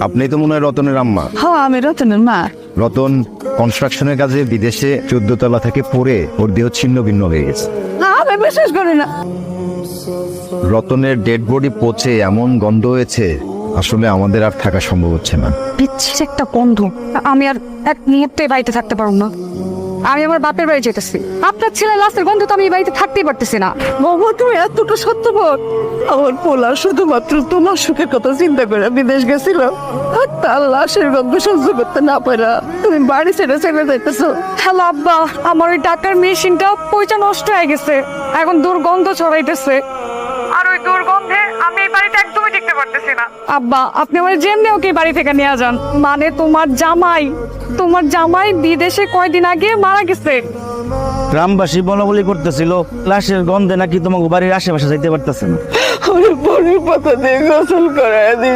আপনি তো মনে হয় রতনের আম্মা। হ্যাঁ, আমি রতনের মা। রতন কনস্ট্রাকশনের কাজে বিদেশে 14 তলা থেকে পড়ে ওর দেহ ছিন্ন ভিন্ন হয়ে গেছে। না, আমি বিশ্বাস করি না। রতনের ডেড বডি পচে এমন গন্ধ হয়েছে, আসলে আমাদের আর থাকা সম্ভব হচ্ছে না। বিচ্ছির একটা গন্ধ। আমি আর এক মুহূর্তে বাড়িতে থাকতে পারবো না। আমি আমার বাপের বাড়ি যেতেছি। আপনার ছেলে লাশের গন্ধ তো আমি এই বাড়িতে থাকতেই পারতেছি না। বাবা, তুমি এতটা সত্যবাদ? আমার পোলা শুধুমাত্র তোমার সুখের কথা চিন্তা করে বিদেশ গেছিল, আর তার লাশের গন্ধ সহ্য করতে না পারা তুমি বাড়ি ছেড়ে চলে যাইতেছো। হ্যালো আব্বা, আমার ওই টাকার মেশিনটা পয়সা নষ্ট হয়ে গেছে, এখন দুর্গন্ধ ছড়াইতেছে। আর ওই দুর্গন্ধে আমি এই বাড়িতে একদমই টিকতে পারতেছি না। আব্বা, আপনি আমার যেমনি ওকে এই বাড়ি থেকে নিয়ে যান। মানে তোমার জামাই বিদেশে কয়দিন আগে মারা গেছে। গ্রামবাসী বলাবলি করতেছিল লাশের গন্ধে নাকি তোমাকে বাড়ির আশেপাশে যাইতে পারতেছে না। ওরে বড়ি পাতা দিয়ে গোসল করায় দিই।